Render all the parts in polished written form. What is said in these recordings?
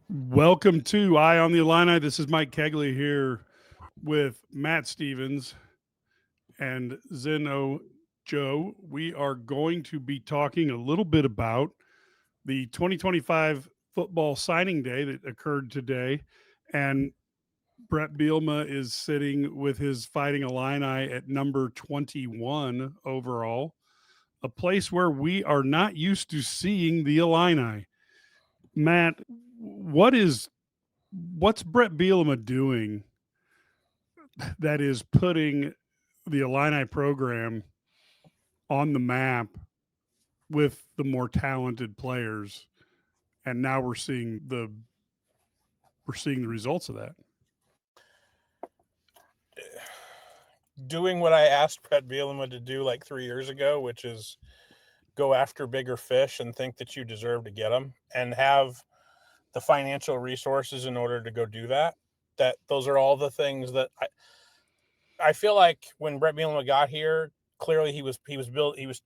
Welcome to Eye on the Illini. This is Mike Cagley here with Matt Stevens and Zeno Jo. We are going to be talking a little bit about the 2025 football signing day that occurred today. And Brett Bielema is sitting with his Fighting Illini at number 21 overall, a place where we are not used to seeing the Illini. Matt, what's Brett Bielema doing that is putting the Illini program on the map with the more talented players, and now we're seeing the results of that. Doing what I asked Brett Bielema to do like 3 years ago, which is go after bigger fish and think that you deserve to get them and have the financial resources in order to go do that. Those are all the things that I feel like when Brett Bielema got here, clearly he was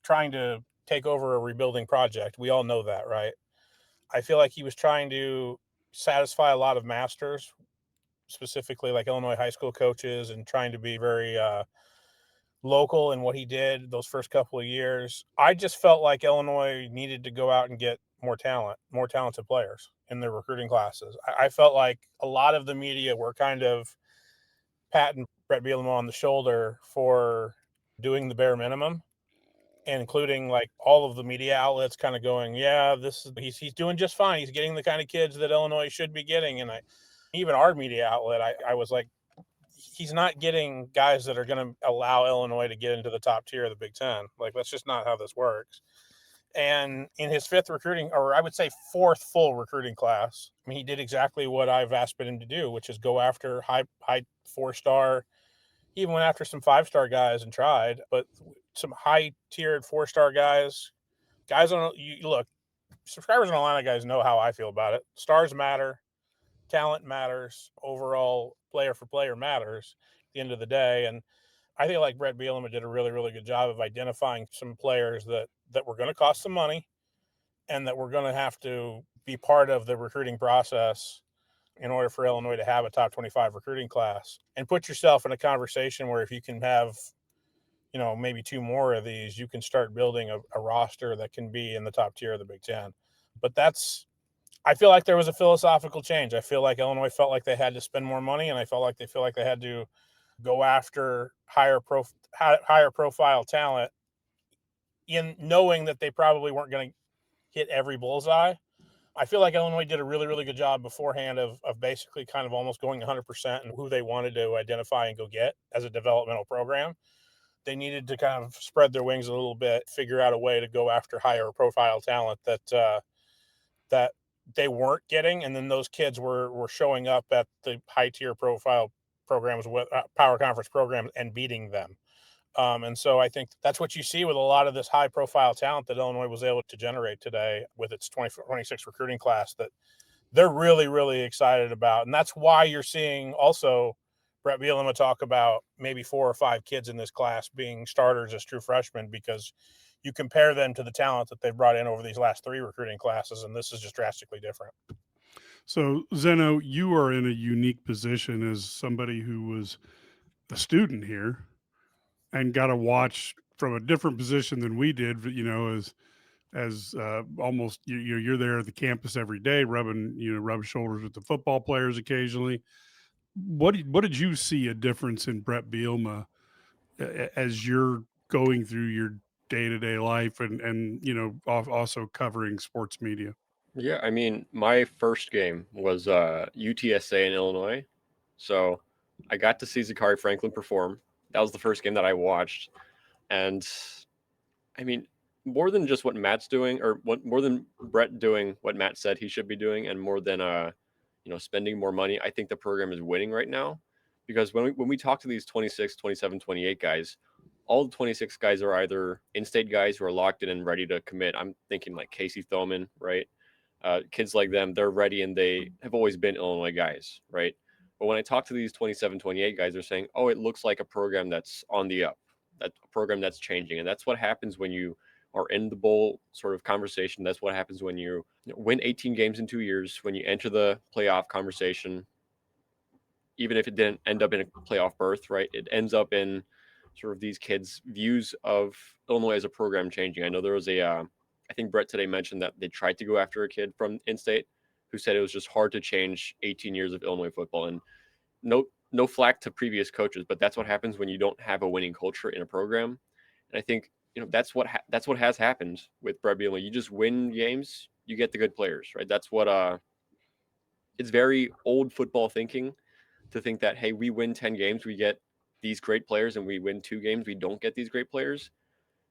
trying to take over a rebuilding project. We all know that, right? I feel like he was trying to satisfy a lot of masters, specifically like Illinois high school coaches, and trying to be very local in what he did those first couple of years. I just felt like Illinois needed to go out and get more talented players in their recruiting classes. I felt like a lot of the media were kind of patting Brett Bielema on the shoulder for doing the bare minimum, and including like all of the media outlets kind of going, yeah, he's doing just fine. He's getting the kind of kids that Illinois should be getting. And even our media outlet, I was like, he's not getting guys that are going to allow Illinois to get into the top tier of the Big Ten. Like, that's just not how this works. And in his fifth recruiting, or I would say fourth full recruiting class, I mean, he did exactly what I've asked him to do, which is go after high 4-star. He even went after some 5-star guys and tried, but some high-tiered 4-star guys on you look. Subscribers and Illini guys know how I feel about it. Stars matter, talent matters, overall player for player matters at the end of the day. And I think like Brett Bielema did a really, really good job of identifying some players that were going to cost some money and that were going to have to be part of the recruiting process in order for Illinois to have a top 25 recruiting class, and put yourself in a conversation where if you can have, maybe 2 more of these, you can start building a roster that can be in the top tier of the Big Ten. But I feel like there was a philosophical change. I feel like Illinois felt like they had to spend more money, and I felt like they feel like they had to go after higher profile talent, in knowing that they probably weren't going to hit every bullseye. I feel like Illinois did a really, really good job beforehand of basically kind of almost going 100% in who they wanted to identify and go get as a developmental program. They needed to kind of spread their wings a little bit, figure out a way to go after higher profile talent that they weren't getting, and then those kids were showing up at the high tier profile programs with power conference programs and beating them. And so I think that's what you see with a lot of this high profile talent that Illinois was able to generate today with its 2026 recruiting class that they're really, really excited about. And that's why you're seeing also Brett Bielema talk about maybe 4 or 5 kids in this class being starters as true freshmen, because you compare them to the talent that they've brought in over these last 3 recruiting classes, and this is just drastically different. So, Zeno, you are in a unique position as somebody who was a student here and got to watch from a different position than we did. As almost you're there at the campus every day, rubbing shoulders with the football players occasionally. What did you see a difference in Brett Bielema as you're going through your day to day life and also covering sports media? Yeah, I mean, my first game was UTSA in Illinois. So I got to see Zachary Franklin perform. That was the first game that I watched. And I mean, more than just what Matt's doing, or more than Brett doing what Matt said he should be doing, and more than spending more money, I think the program is winning right now. Because when we talk to these 26, 27, 28 guys, all the 26 guys are either in-state guys who are locked in and ready to commit. I'm thinking like Casey Thoman, right? Kids like them, they're ready and they have always been Illinois guys, right? But when I talk to these 27, 28 guys, they're saying, oh, it looks like a program that's on the up, that a program that's changing. And that's what happens when you are in the bowl sort of conversation. That's what happens when you win 18 games in 2 years, when you enter the playoff conversation. Even if it didn't end up in a playoff berth, right? It ends up in sort of these kids' views of Illinois as a program changing. I know there was I think Brett today mentioned that they tried to go after a kid from in-state who said it was just hard to change 18 years of Illinois football. And no flack to previous coaches, but that's what happens when you don't have a winning culture in a program. And I think that's what has happened with Brett Bielema. You just win games, you get the good players, right? That's what it's very old football thinking to think that, hey, we win 10 games, we get these great players, and we win 2 games, we don't get these great players.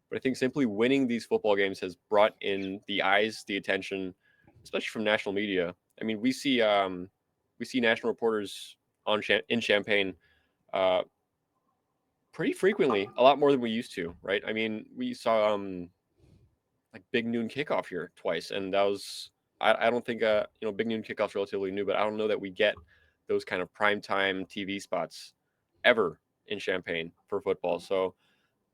But I think simply winning these football games has brought in the eyes, the attention, especially from national media. I mean, we see national reporters in Champaign pretty frequently, a lot more than we used to, right? I mean, we saw like Big Noon Kickoff here twice, and that was I don't think Big Noon Kickoff's relatively new, but I don't know that we get those kind of primetime TV spots ever in Champaign for football. So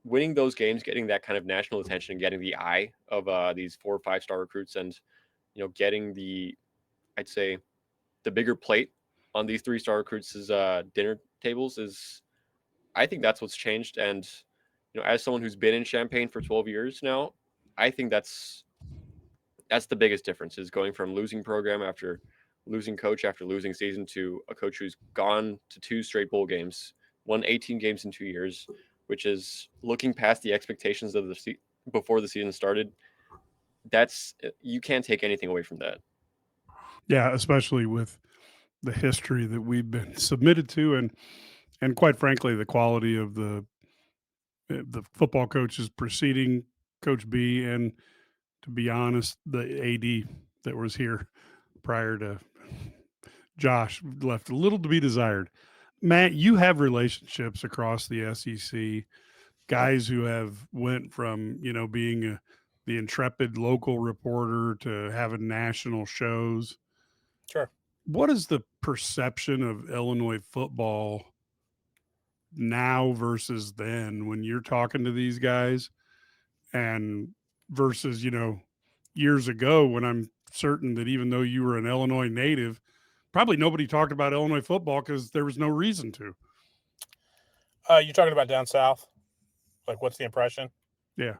winning those games, getting that kind of national attention, and getting the eye of these 4 or 5 star recruits, and getting I'd say the bigger plate on these 3-star recruits' dinner tables is, I think that's what's changed. And as someone who's been in Champaign for 12 years now, I think that's the biggest difference, is going from losing program after losing coach after losing season to a coach who's gone to 2 straight bowl games, won 18 games in 2 years, which is looking past the expectations of before the season started. You can't take anything away from that. Yeah, especially with the history that we've been submitted to, and quite frankly, the quality of the football coaches preceding Coach B, and to be honest, the AD that was here prior to Josh left a little to be desired. Matt, you have relationships across the SEC, guys who have went from being the intrepid local reporter to having national shows. Sure. What is the perception of Illinois football now versus then when you're talking to these guys, and versus years ago, when I'm certain that even though you were an Illinois native, probably nobody talked about Illinois football because there was no reason to. You talking about down south? Like, what's the impression? Yeah.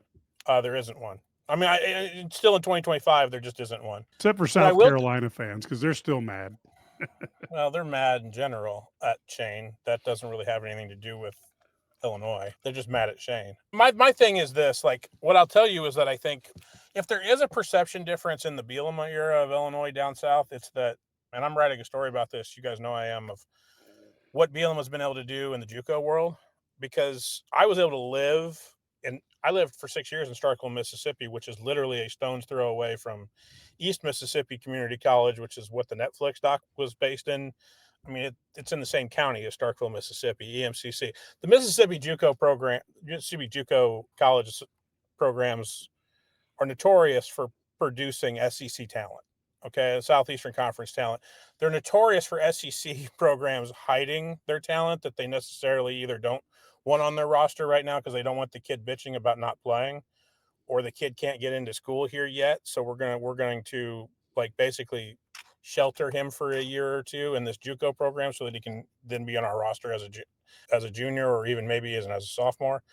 There isn't one. I mean, it's still in 2025, there just isn't one. Except for South Carolina fans, because they're still mad. Well, they're mad in general at Shane. That doesn't really have anything to do with Illinois. They're just mad at Shane. My thing is this, like, what I'll tell you is that I think if there is a perception difference in the Bielema era of Illinois down south, it's that, and I'm writing a story about this, you guys know I am, of what Bielema's been able to do in the JUCO world, because I was able to live I lived for 6 years in Starkville, Mississippi, which is literally a stone's throw away from East Mississippi Community College, which is what the Netflix doc was based in. I mean, it's in the same county as Starkville, Mississippi, EMCC. The Mississippi JUCO college programs are notorious for producing SEC talent. Okay, Southeastern Conference talent. They're notorious for SEC programs hiding their talent that they necessarily either don't want on their roster right now because they don't want the kid bitching about not playing, or the kid can't get into school here yet. So we're going to like basically shelter him for a year or two in this JUCO program so that he can then be on our roster as a junior, or even maybe as a sophomore.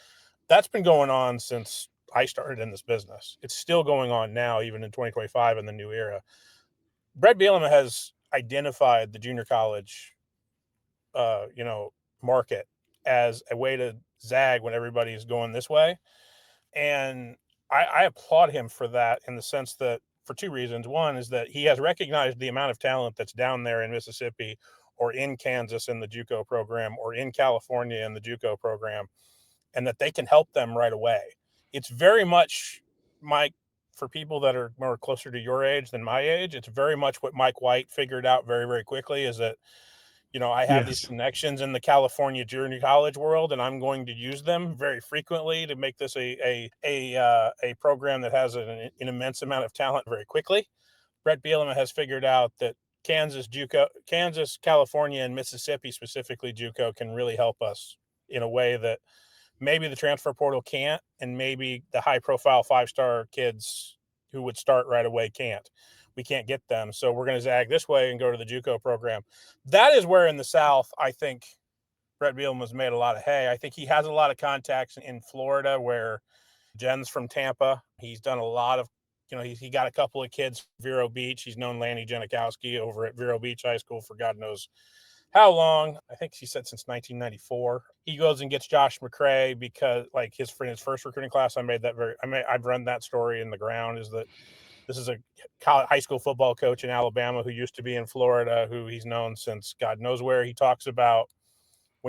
That's been going on since I started in this business. It's still going on now, even in 2025 in the new era. Brett Bielema has identified the junior college, market as a way to zag when everybody's going this way. And I applaud him for that, in the sense that, for 2 reasons. One is that he has recognized the amount of talent that's down there in Mississippi, or in Kansas in the JUCO program, or in California in the JUCO program, and that they can help them right away. It's very much, Mike, for people that are more closer to your age than my age, it's very much what Mike White figured out very, very quickly, is that, I have these connections in the California junior college world, and I'm going to use them very frequently to make this a program that has an immense amount of talent very quickly. Brett Bielema has figured out that Kansas, California, and Mississippi, specifically JUCO, can really help us in a way that maybe the transfer portal can't, and maybe the high-profile 5-star kids who would start right away can't. We can't get them, so we're going to zag this way and go to the JUCO program. That is where in the South, I think Bret Bielema's made a lot of hay. I think he has a lot of contacts in Florida where Jen's from Tampa. He's done a lot of, he got a couple of kids, Vero Beach. He's known Lanny Janikowski over at Vero Beach High School for God knows how long. I think she said since 1994. He goes and gets Josh McCray because, like, his first recruiting class, I've run that story in the ground, is that this is a high school football coach in Alabama who used to be in Florida, who he's known since God knows where. When he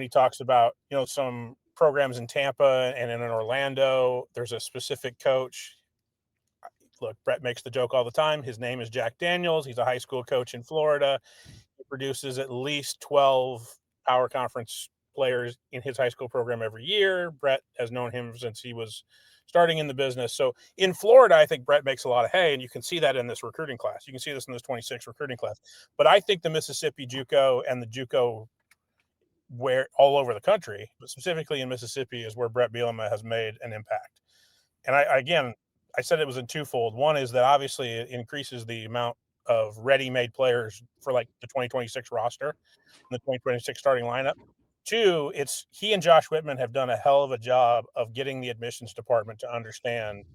talks about, some programs in Tampa and in Orlando, there's a specific coach. Look, Brett makes the joke all the time. His name is Jack Daniels. He's a high school coach in Florida. He produces at least 12 power conference players in his high school program every year. Brett has known him since he was starting in the business. So in Florida, I think Brett makes a lot of hay, and you can see that in this recruiting class. You can see this in this 26 recruiting class. But I think the Mississippi JUCO and the JUCO where all over the country, but specifically in Mississippi, is where Bret Bielema has made an impact. And I said it was in twofold. One is that obviously it increases the amount of ready-made players for like the 2026 roster and the 2026 starting lineup. Two, he and Josh Whitman have done a hell of a job of getting the admissions department to understand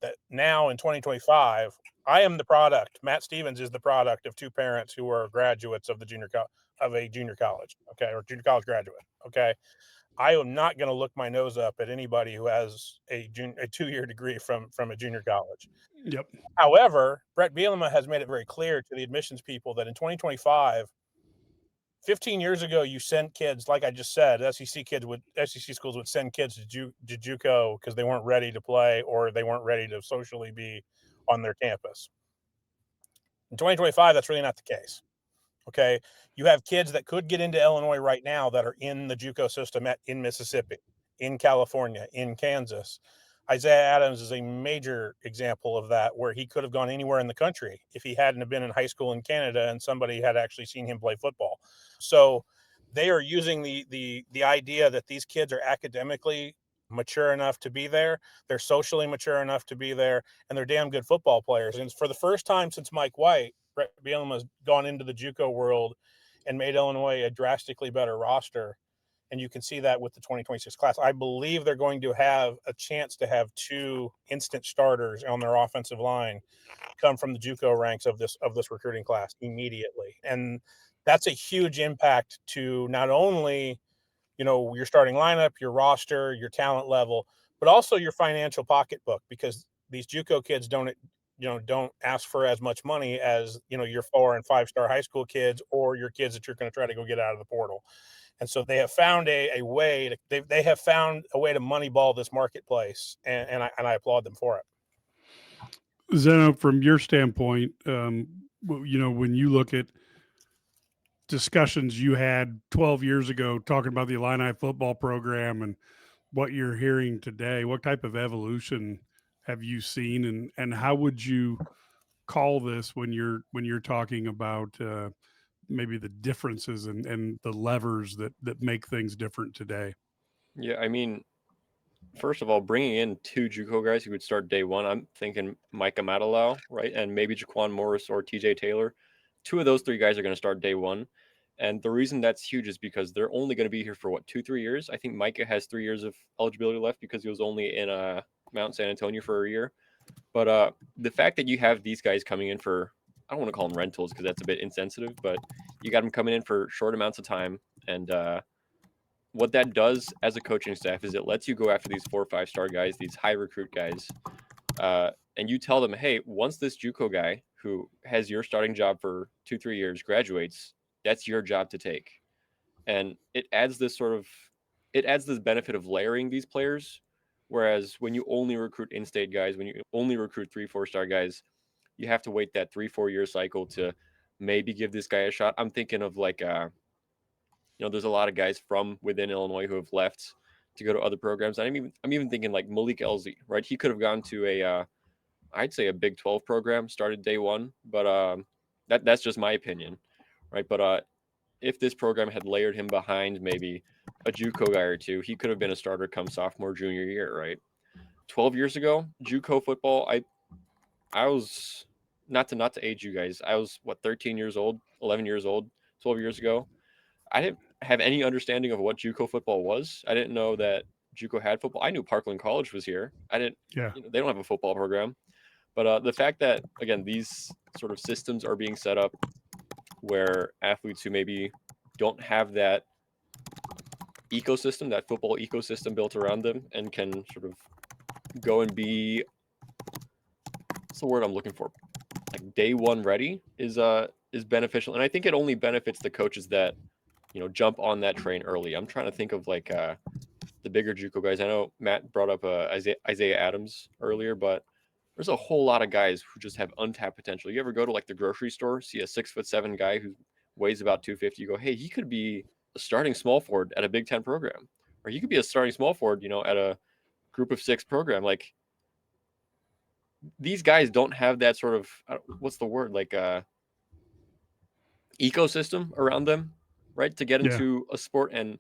that now in 2025, I am the product. Matt Stevens is the product of two parents who are graduates of a junior college, okay, or junior college graduate, okay. I am not going to look my nose up at anybody who has a 2-year degree from a junior college. Yep. However, Bret Bielema has made it very clear to the admissions people that in 2025, 15 years ago, you sent kids, like I just said, SEC schools would send kids to JUCO because they weren't ready to play or they weren't ready to socially be on their campus. In 2025, that's really not the case. Okay, you have kids that could get into Illinois right now that are in the JUCO system in Mississippi, in California, in Kansas. Isaiah Adams is a major example of that, where he could have gone anywhere in the country if he hadn't have been in high school in Canada and somebody had actually seen him play football. So they are using the idea that these kids are academically mature enough to be there, they're socially mature enough to be there, and they're damn good football players. And for the first time since Mike White, Bret Bielema has gone into the JUCO world and made Illinois a drastically better roster. And you can see that with the 2026 class. I believe they're going to have a chance to have 2 instant starters on their offensive line come from the JUCO ranks of this recruiting class immediately. And that's a huge impact to not only, your starting lineup, your roster, your talent level, but also your financial pocketbook, because these JUCO kids don't ask for as much money as, your 4- and 5-star high school kids or your kids that you're going to try to go get out of the portal. And so they have found a way to moneyball this marketplace, and I applaud them for it. Zeno, from your standpoint, when you look at discussions you had 12 years ago talking about the Illini football program and what you're hearing today, what type of evolution have you seen, and how would you call this when you're talking about maybe the differences and the levers that make things different today? Yeah, I mean, first of all, bringing in 2 JUCO guys who would start day one, I'm thinking Micah Matalau, right, and maybe Jaquan Morris or TJ Taylor. 2 of those 3 guys are going to start day one. And the reason that's huge is because they're only going to be here for 2-3 years. I think Micah has 3 years of eligibility left because he was only in Mount San Antonio for a year. But the fact that you have these guys coming in for, I don't want to call them rentals because that's a bit insensitive, but you got them coming in for short amounts of time. And what that does as a coaching staff is it lets you go after these 4 or 5-star guys, these high recruit guys. And you tell them, hey, once this JUCO guy who has your starting job for 2-3 years graduates, that's your job to take. And it adds this benefit of layering these players. Whereas when you only recruit in-state guys, when you only recruit 3-4-star guys, you have to wait that 3-4 year cycle to maybe give this guy a shot. I'm thinking of there's a lot of guys from within Illinois who have left to go to other programs. I'm even thinking like Malik Elzy, right? He could have gone to I'd say a Big 12 program, started day one, but that's just my opinion, right? But if this program had layered him behind maybe a JUCO guy or two, he could have been a starter come sophomore, junior year, right? 12 years ago, JUCO football, I was not to age you guys. I was 13 years old, 11 years old, 12 years ago. I didn't have any understanding of what JUCO football was. I didn't know that JUCO had football. I knew Parkland College was here. I didn't. Yeah. They don't have a football program. But the fact that, again, these sort of systems are being set up where athletes who maybe don't have that ecosystem, that football ecosystem built around them, and can sort of go and be, what's the word I'm looking for? Like day one ready is beneficial. And I think it only benefits the coaches that, jump on that train early. I'm trying to think of like the bigger JUCO guys. I know Matt brought up Isaiah Adams earlier, but there's a whole lot of guys who just have untapped potential. You ever go to like the grocery store, see a 6'7" guy who weighs about 250, you go, hey, he could be a starting small forward at a Big Ten program, or he could be a starting small forward, at a group of 6 program. Like, these guys don't have that sort of, what's the word, like ecosystem around them, right, to get into a sport. And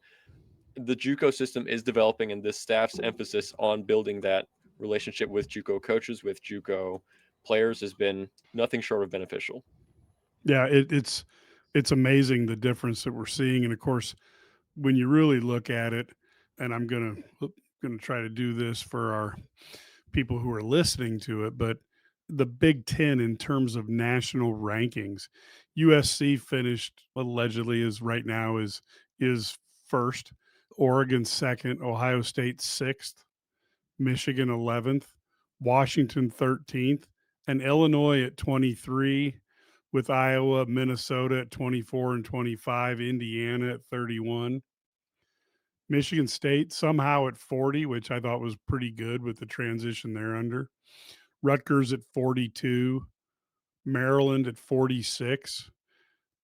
the JUCO system is developing, and this staff's emphasis on building that relationship with JUCO coaches, with JUCO players, has been nothing short of beneficial. Yeah, it's amazing the difference that we're seeing. And of course, when you really look at it, and I'm gonna try to do this for our people who are listening to it, but the Big Ten in terms of national rankings, USC finished allegedly right now is first, Oregon second, Ohio State sixth, Michigan 11th, Washington 13th, and Illinois at 23, with Iowa, Minnesota at 24 and 25, Indiana at 31. Michigan State somehow at 40, which I thought was pretty good with the transition they're under. Rutgers at 42, Maryland at 46,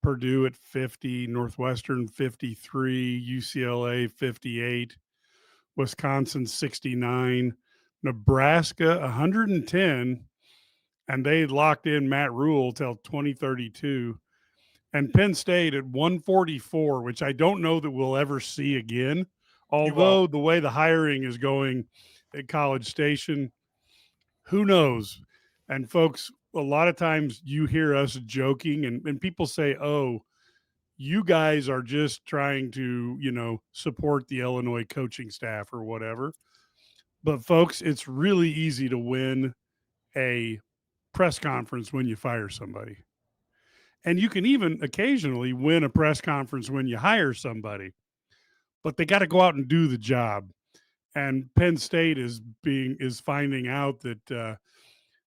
Purdue at 50, Northwestern 53, UCLA 58, Wisconsin 69, Nebraska 110, and they locked in Matt Rule till 2032, and Penn State at 144, which I don't know that we'll ever see again. Although the way the hiring is going at College Station, who knows? And folks, a lot of times you hear us joking, and people say, oh, you guys are just trying to, support the Illinois coaching staff or whatever. But folks, it's really easy to win a press conference when you fire somebody. And you can even occasionally win a press conference when you hire somebody, but they got to go out and do the job. And Penn State is finding out that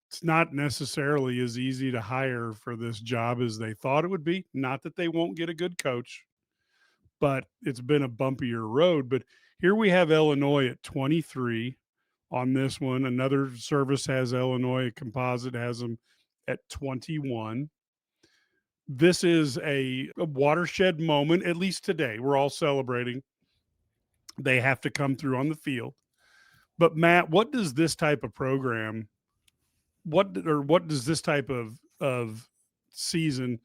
it's not necessarily as easy to hire for this job as they thought it would be. Not that they won't get a good coach, but it's been a bumpier road. But here we have Illinois at 23 on this one. Another service has Illinois, Composite has them at 21. This is a watershed moment, at least today. We're all celebrating. They have to come through on the field. But Matt, what does this type of program, what does this type of season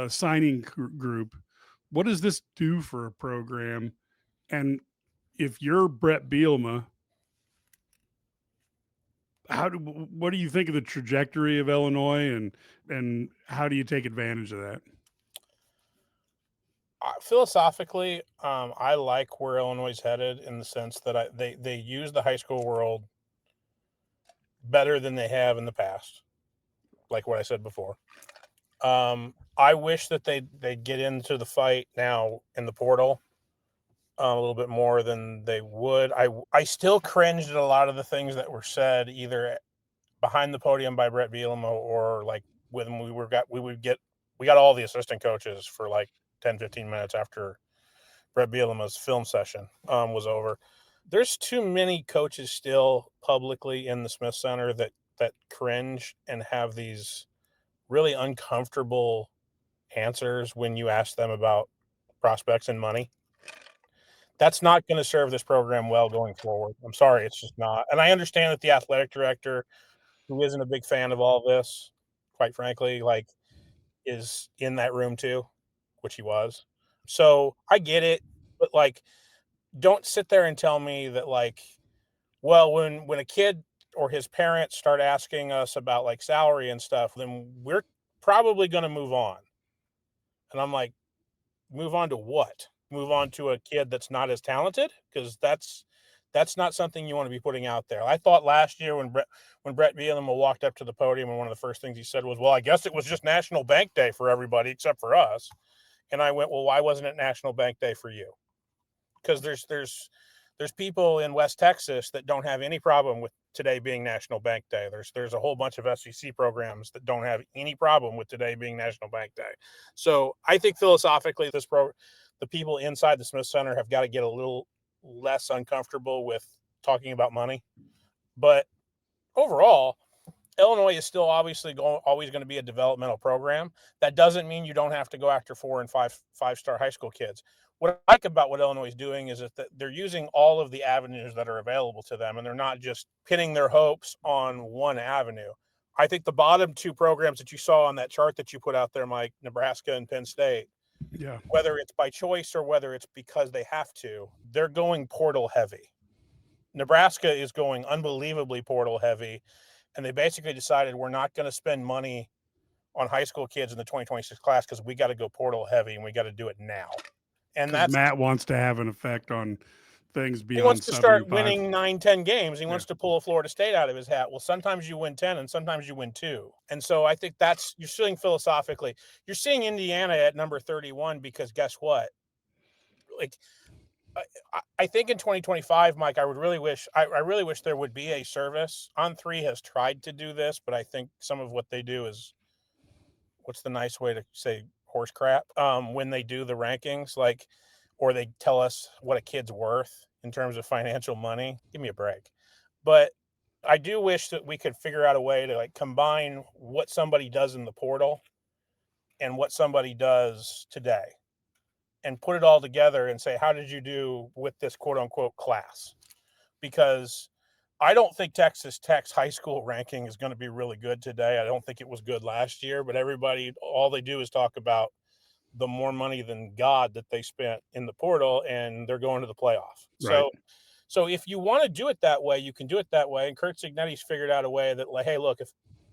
signing group, what does this do for a program? And if you're Brett Bielema, what do you think of the trajectory of Illinois, and how do you take advantage of that? Philosophically, I like where Illinois is headed, in the sense that they use the high school world better than they have in the past, like what I said before. I wish that they'd get into the fight now in the portal a little bit more than they would. I still cringed at a lot of the things that were said, either behind the podium by Brett Bielema, or like when we got all the assistant coaches for like 10-15 minutes after Brett Bielema's film session was over. There's too many coaches still publicly in the Smith Center that cringe and have these really uncomfortable answers when you ask them about prospects and money. That's not going to serve this program well going forward. I'm sorry, it's just not. And I understand that the athletic director, who isn't a big fan of all this, quite frankly, like, is in that room too, which he was. So I get it, but like, don't sit there and tell me that, like, well, when a kid or his parents start asking us about like salary and stuff, then we're probably going to move on. And I'm like, move on to what? Move on to a kid that's not as talented? Because that's not something you want to be putting out there. I thought last year when Brett Bielema walked up to the podium and one of the first things he said was, "Well, I guess it was just National Bank Day for everybody except for us." And I went, "Well, why wasn't it National Bank Day for you?" Because there's people in West Texas that don't have any problem with today being National Bank Day. There's a whole bunch of SEC programs that don't have any problem with today being National Bank Day. So I think philosophically, the people inside the Smith Center have got to get a little less uncomfortable with talking about money. But overall, Illinois is still obviously always going to be a developmental program. That doesn't mean you don't have to go after 4 and 5-star high school kids. What I like about what Illinois is doing is that they're using all of the avenues that are available to them, and they're not just pinning their hopes on one avenue. I think the bottom two programs that you saw on that chart that you put out there, Mike, Nebraska and Penn State, Yeah. whether it's by choice or whether it's because they have to, they're going portal heavy. Nebraska is going unbelievably portal heavy, and they basically decided we're not going to spend money on high school kids in the 2026 class because we got to go portal heavy and we got to do it now. And that's Matt wants to have an effect on things beyond he wants to start 75. winning 9-10 games. He wants to pull a Florida State out of his hat. Well, sometimes you win 10 and sometimes you win 2. And so I think that's, you're seeing philosophically, you're seeing Indiana at number 31 because guess what? Like, I think in 2025, Mike, I really wish there would be a service. On3 has tried to do this, but I think some of what they do is, what's the nice way to say, horse crap, when they do the rankings, like, or they tell us what a kid's worth in terms of financial money. Give me a break. But I do wish that we could figure out a way to like combine what somebody does in the portal and what somebody does today and put it all together and say, how did you do with this quote unquote class? Because I don't think Texas Tech's high school ranking is going to be really good today. I don't think it was good last year, but all they do is talk about the more money than God that they spent in the portal, and they're going to the playoff. Right. So if you want to do it that way, you can do it that way. And Kurt Cignetti's figured out a way that, like, hey, look,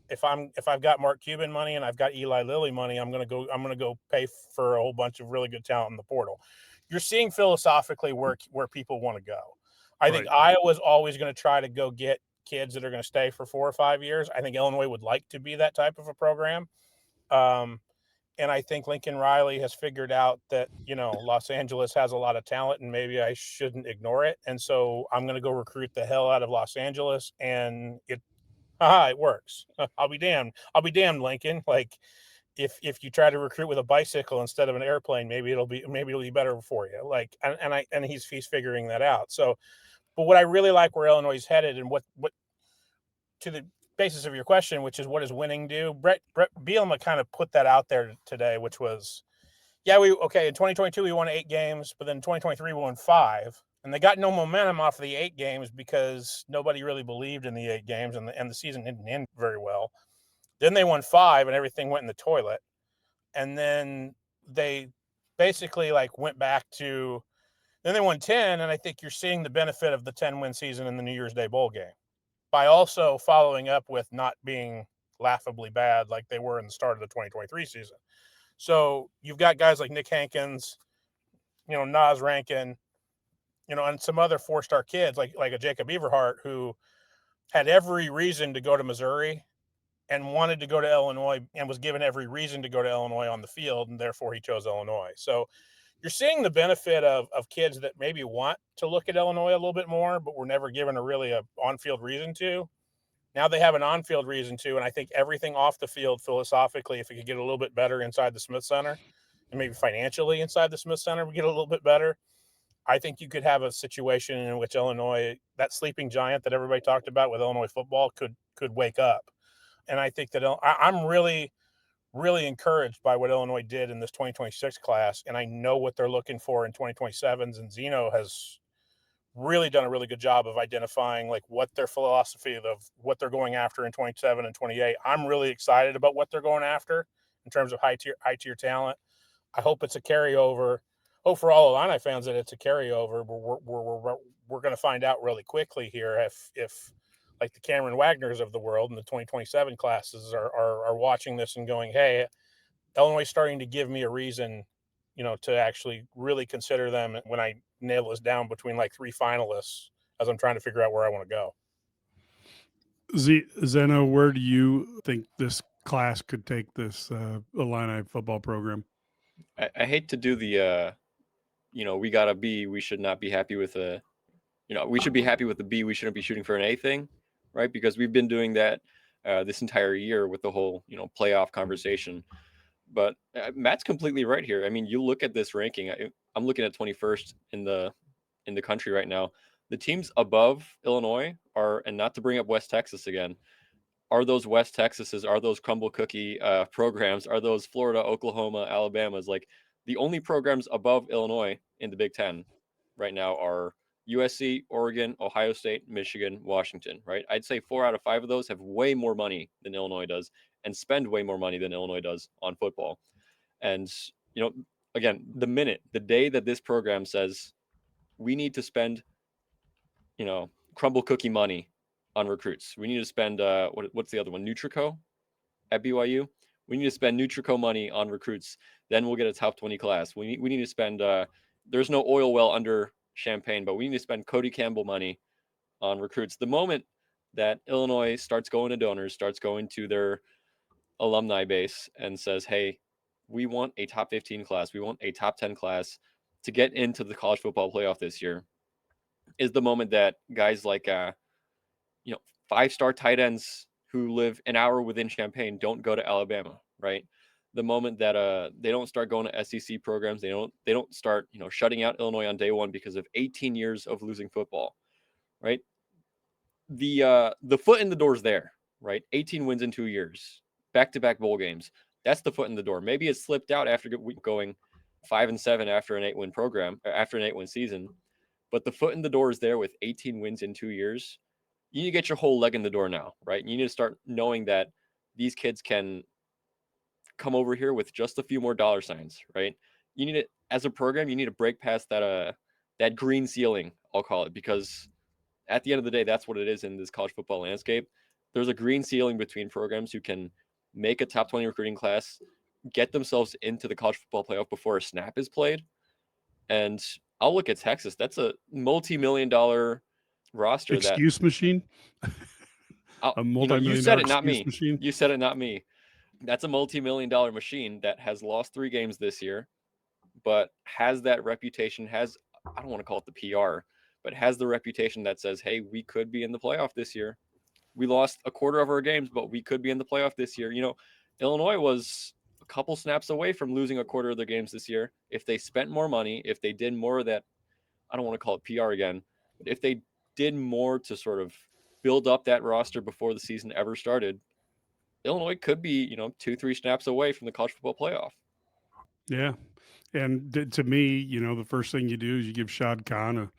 if I've got Mark Cuban money and I've got Eli Lilly money, I'm gonna go pay for a whole bunch of really good talent in the portal. You're seeing philosophically where people want to go. I think Iowa's always going to try to go get kids that are going to stay for 4 or 5 years. I think Illinois would like to be that type of a program. And I think Lincoln Riley has figured out that, Los Angeles has a lot of talent and maybe I shouldn't ignore it. And so I'm going to go recruit the hell out of Los Angeles, and it works. I'll be damned, Lincoln. Like, if you try to recruit with a bicycle instead of an airplane, maybe it'll be better for you. Like, and he's figuring that out. So, but what I really like where Illinois is headed, and what to the basis of your question, which is what does winning do? Brett Bielema kind of put that out there today, which was, in 2022 we won 8 games, but then in 2023 we won 5, and they got no momentum off of the 8 games because nobody really believed in the 8 games, and the season didn't end very well. Then they won 5, and everything went in the toilet, and then they basically went back to. Then they won 10, and I think you're seeing the benefit of the 10-win season in the New Year's Day bowl game by also following up with not being laughably bad like they were in the start of the 2023 season. So you've got guys like Nick Hankins, Nas Rankin, and some other 4-star kids like a Jacob Everhart who had every reason to go to Missouri and wanted to go to Illinois and was given every reason to go to Illinois on the field, and therefore he chose Illinois. So you're seeing the benefit of kids that maybe want to look at Illinois a little bit more, but were never given a on-field reason to. Now they have an on-field reason to, and I think everything off the field philosophically, if it could get a little bit better inside the Smith Center, and maybe financially inside the Smith Center we get a little bit better, I think you could have a situation in which Illinois, that sleeping giant that everybody talked about with Illinois football, could wake up. And I think that I'm really encouraged by what Illinois did in this 2026 class, and I know what they're looking for in 2027s, and Zeno has really done a really good job of identifying what their philosophy of what they're going after in 27 and 28. I'm really excited about what they're going after in terms of high tier talent. I hope it's a carryover. hope for all Illini fans that it's a carryover. We're going to find out really quickly here if like the Cameron Wagners of the world and the 2027 classes are watching this and going, hey, Illinois is starting to give me a reason, to actually really consider them when I nail this down between like three finalists as I'm trying to figure out where I want to go. Zeno, where do you think this class could take this Illini football program? I hate to do the, we got a B. We should not be happy with a, we should be happy with the B. We shouldn't be shooting for an A thing, right? Because we've been doing that this entire year with the whole, playoff conversation. But Matt's completely right here. I mean, you look at this ranking. I'm looking at 21st in the country right now. The teams above Illinois are, and not to bring up West Texas again, are those West Texases, are those crumble cookie programs, are those Florida, Oklahoma, Alabamas. Like the only programs above Illinois in the Big Ten right now are USC, Oregon, Ohio State, Michigan, Washington, right? I'd say 4 out of 5 of those have way more money than Illinois does and spend way more money than Illinois does on football. And, again, the day that this program says we need to spend, crumble cookie money on recruits, we need to spend, what's the other one? Nutrico at BYU. We need to spend Nutrico money on recruits. Then we'll get a top 20 class. We need to spend, there's no oil well under Champaign, but we need to spend Cody Campbell money on recruits. The moment that Illinois starts going to donors, starts going to their alumni base and says, hey, we want a top 15 class, we want a top 10 class to get into the college football playoff this year, is the moment that guys like 5-star tight ends who live an hour within Champaign don't go to Alabama, right? The moment that they don't start going to SEC programs, they don't start shutting out Illinois on day one because of 18 years of losing football, right? The foot in the door is there, right? 18 wins in 2 years, back-to-back bowl games. That's the foot in the door. Maybe it slipped out after going 5-7 after an 8-win program, after an 8-win season, but the foot in the door is there with 18 wins in 2 years. You need to get your whole leg in the door now, right? You need to start knowing that these kids can come over here with just a few more dollar signs, right? You need it as a program. You need to break past that green ceiling, I'll call it, because at the end of the day, that's what it is in this college football landscape. There's a green ceiling between programs who can make a top 20 recruiting class, get themselves into the college football playoff before a snap is played. And I'll look at Texas. That's a multi-million-dollar roster. Excuse machine? A multi-million-dollar you said it, not me. Machine? You said it, not me. That's a multi-million-dollar machine that has lost 3 games this year, but has that reputation, I don't want to call it the PR, but has the reputation that says, hey, we could be in the playoff this year. We lost a quarter of our games, but we could be in the playoff this year. Illinois was a couple snaps away from losing a quarter of their games this year. If they spent more money, if they did more of that, I don't want to call it PR again, but if they did more to sort of build up that roster before the season ever started, Illinois could be, 2-3 snaps away from the college football playoff. Yeah. And to me, the first thing you do is you give Shad Khan a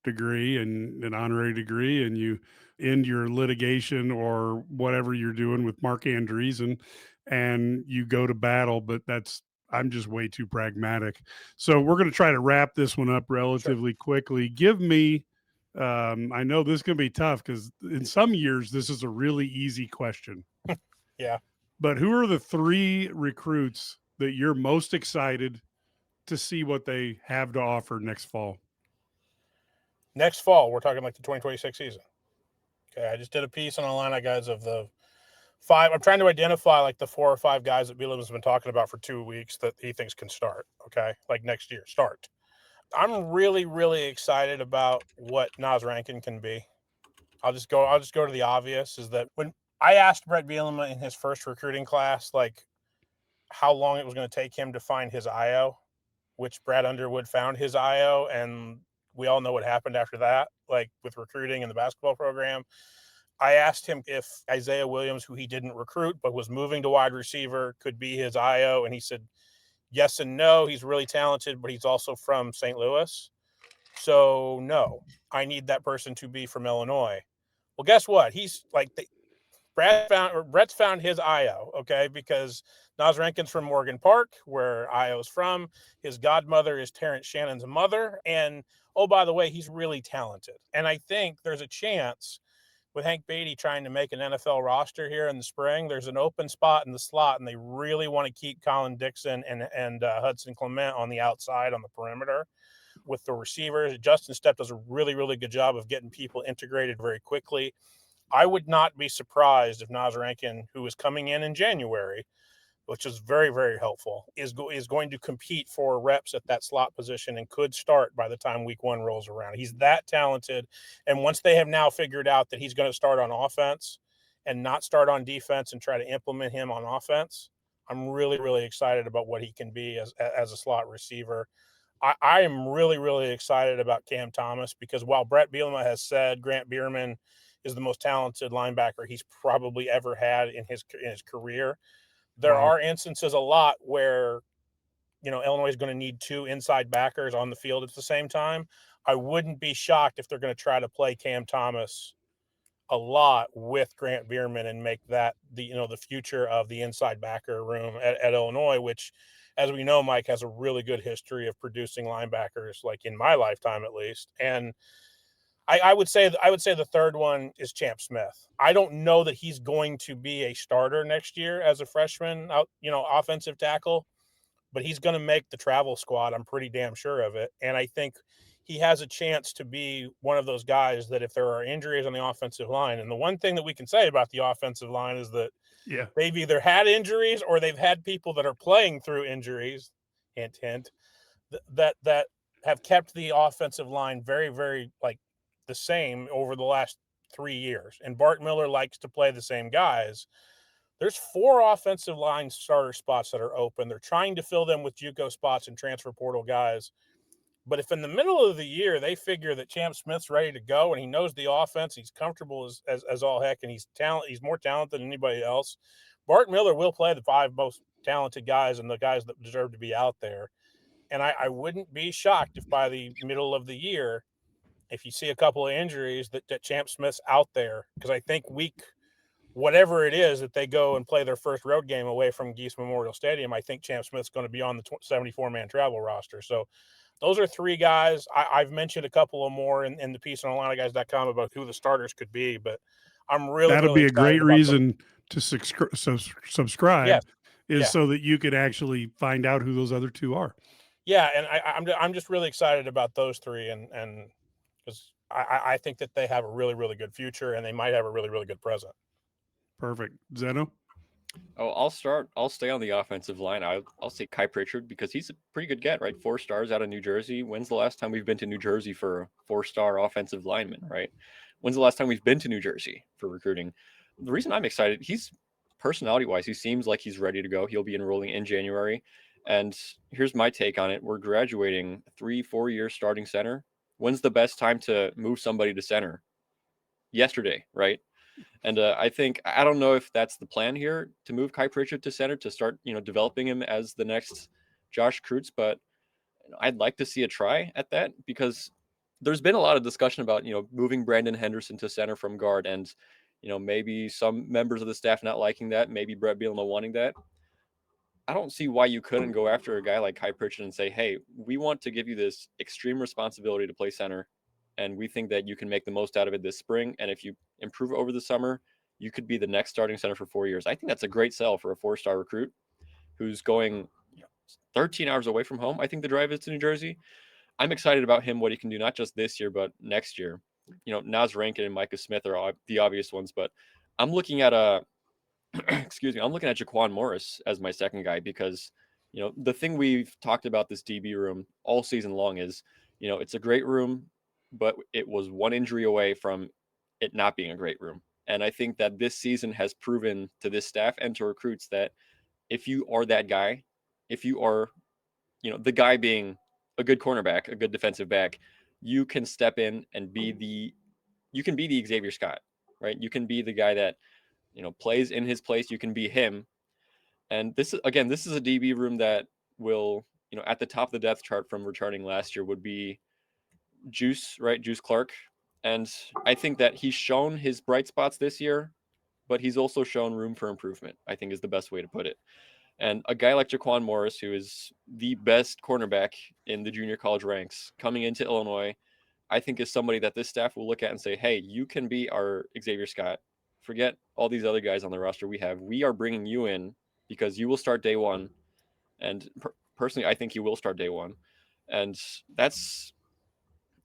degree and an honorary degree, and you end your litigation or whatever you're doing with Mark Andreessen, and you go to battle. But I'm just way too pragmatic. So we're going to try to wrap this one up relatively quickly. Give me, I know this is going to be tough because in some years this is a really easy question. Yeah. But who are the 3 recruits that you're most excited to see what they have to offer next fall? Next fall, we're talking like the 2026 season. Okay, I just did a piece on IlliniGuys of the 5. I'm trying to identify like the 4 or 5 guys that Bielema's been talking about for 2 weeks that he thinks can start. Okay, like next year, start. I'm really, really excited about what Naz Rankin can be. I'll just go to the obvious, is that when I asked Brett Bielema in his first recruiting class, like how long it was going to take him to find his IO, which Brad Underwood found his IO, and we all know what happened after that, like with recruiting in the basketball program. I asked him if Isaiah Williams, who he didn't recruit but was moving to wide receiver, could be his IO, and he said yes and no. He's really talented, but he's also from St. Louis. So no, I need that person to be from Illinois. Well, guess what? He's like, Brett's found his IO, okay, because Nazrenkin's from Morgan Park, where IO's from. His godmother is Terrence Shannon's mother. And, oh, by the way, he's really talented. And I think there's a chance with Hank Beatty trying to make an NFL roster here in the spring, there's an open spot in the slot, and they really want to keep Colin Dixon and Hudson Clement on the outside on the perimeter with the receivers. Justin Stepp does a really, really good job of getting people integrated very quickly. I would not be surprised if Nazrenkin, who is coming in January, which is very, very helpful, is going to compete for reps at that slot position and could start by the time week 1 rolls around. He's that talented. And once they have now figured out that he's going to start on offense and not start on defense and try to implement him on offense, I'm really, really excited about what he can be as a slot receiver. I am really, really excited about Cam Thomas because while Brett Bielema has said Grant Bierman is the most talented linebacker he's probably ever had in his career, there are instances a lot where, Illinois is going to need 2 inside backers on the field at the same time. I wouldn't be shocked if they're going to try to play Cam Thomas a lot with Grant Bierman and make that the future of the inside backer room at Illinois, which, as we know, Mike, has a really good history of producing linebackers, like in my lifetime at least. And I would say the third one is Champ Smith. I don't know that he's going to be a starter next year as a freshman, offensive tackle, but he's going to make the travel squad. I'm pretty damn sure of it. And I think he has a chance to be one of those guys that if there are injuries on the offensive line, and the one thing that we can say about the offensive line is that they've either had injuries or they've had people that are playing through injuries, hint, hint, that have kept the offensive line very, very the same over the last 3 years. And Bart Miller likes to play the same guys. There's 4 offensive line starter spots that are open. They're trying to fill them with JUCO spots and transfer portal guys. But if in the middle of the year they figure that Champ Smith's ready to go and he knows the offense, he's comfortable as all heck, and he's more talented than anybody else, Bart Miller will play the 5 most talented guys and the guys that deserve to be out there. And I wouldn't be shocked if by the middle of the year, if you see a couple of injuries, that Champ Smith's out there, because I think whatever it is that they go and play their first road game away from Geese Memorial Stadium, I think Champ Smith's going to be on the 74-man travel roster. So those are 3 guys. I've mentioned a couple of more in the piece on IlliniGuys.com about who the starters could be, but I'm really that'll really be a great reason to subscribe. Yes. So that you could actually find out who those other 2 are. Yeah, and I'm just really excited about those 3, and because I think that they have a really, really good future, and they might have a really, really good present. Perfect. Zeno? Oh, I'll start. I'll stay on the offensive line. I'll say Kai Pritchard because he's a pretty good get, right? 4 stars out of New Jersey. When's the last time we've been to New Jersey for a 4-star offensive lineman, right? When's the last time we've been to New Jersey for recruiting? The reason I'm excited, he's personality-wise, he seems like he's ready to go. He'll be enrolling in January. And here's my take on it. We're graduating 3-4-year starting center. When's the best time to move somebody to center? Yesterday, right? And I don't know if that's the plan here to move Kai Pritchard to center to start, developing him as the next Josh Kreutz, but I'd like to see a try at that because there's been a lot of discussion about, moving Brandon Henderson to center from guard and, maybe some members of the staff not liking that, maybe Brett Bielema wanting that. I don't see why you couldn't go after a guy like Kai Pritchard and say, hey, we want to give you this extreme responsibility to play center. And we think that you can make the most out of it this spring. And if you improve over the summer, you could be the next starting center for 4 years. I think that's a great sell for a 4-star recruit who's going 13 hours away from home. I think the drive is to New Jersey. I'm excited about him, what he can do, not just this year, but next year. Naz Rankin and Micah Smith are the obvious ones, but I'm looking at I'm looking at Jaquan Morris as my second guy because, the thing we've talked about this DB room all season long is, it's a great room, but it was one injury away from it not being a great room. And I think that this season has proven to this staff and to recruits that if you are that guy, if you are, the guy being a good cornerback, a good defensive back, you can step in and be the Xavier Scott, right? You can be the guy that, plays in his place. You can be him. And this is a DB room that will, at the top of the depth chart from returning last year would be Juice, right? Juice Clark. And I think that he's shown his bright spots this year, but he's also shown room for improvement, I think is the best way to put it. And a guy like Jaquan Morris, who is the best cornerback in the junior college ranks coming into Illinois, I think is somebody that this staff will look at and say, hey, you can be our Xavier Scott. Forget all these other guys on the roster we have. We are bringing you in because you will start day one. And personally, I think he will start day one. And that's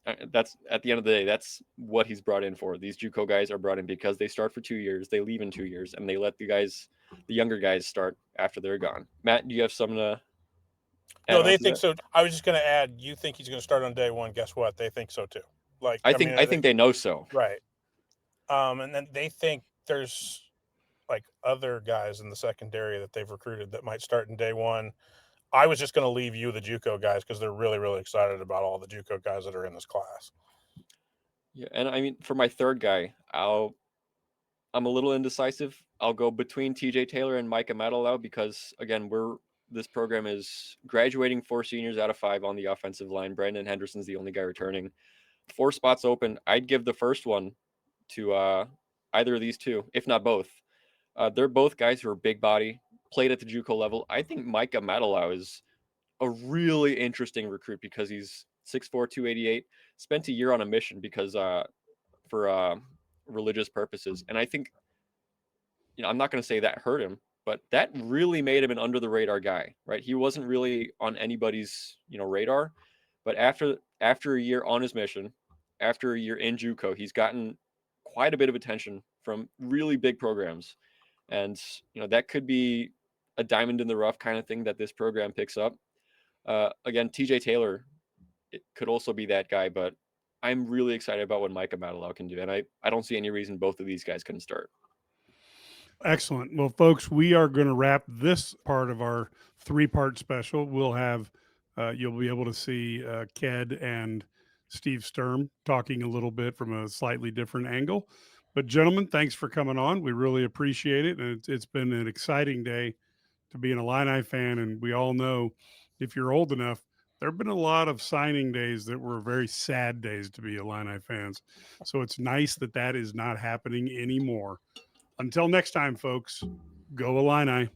at the end of the day, that's what he's brought in for. These JUCO guys are brought in because they start for 2 years, they leave in 2 years, and they let the younger guys start after they're gone. Matt, do you have something to add No, on they to think that? so. I was just going to add, you think he's going to start on day one. Guess what? They think so too. Like, I think they know so. Right. And then they think there's like other guys in the secondary that they've recruited that might start in day one. I was just going to leave you the JUCO guys because they're really, really excited about all the JUCO guys that are in this class. Yeah, and I mean, for my third guy, I'm a little indecisive. I'll go between TJ Taylor and Mike Cagley because again, this program is graduating 4 seniors out of 5 on the offensive line. Brandon Henderson's the only guy returning. 4 spots open. I'd give the first one to either of these two, if not both. They're both guys who are big body, played at the JUCO level. I think Mike Cagley is a really interesting recruit because he's 6'4", 288, spent a year on a mission because for religious purposes. And I think, I'm not going to say that hurt him, but that really made him an under the radar guy, right? He wasn't really on anybody's, radar, but after a year on his mission, after a year in JUCO, he's gotten quite a bit of attention from really big programs. And, that could be a diamond in the rough kind of thing that this program picks up. Again, TJ Taylor, it could also be that guy, but I'm really excited about what Mike Cagley can do. And I don't see any reason both of these guys couldn't start. Excellent. Well, folks, we are going to wrap this part of our 3-part special. We'll have, you'll be able to see Ked and Steve Sturm talking a little bit from a slightly different angle. But gentlemen, thanks for coming on. We really appreciate it. And it's been an exciting day to be an Illini fan. And we all know, if you're old enough, there have been a lot of signing days that were very sad days to be Illini fans. So it's nice that that is not happening anymore. Until next time, folks, go Illini.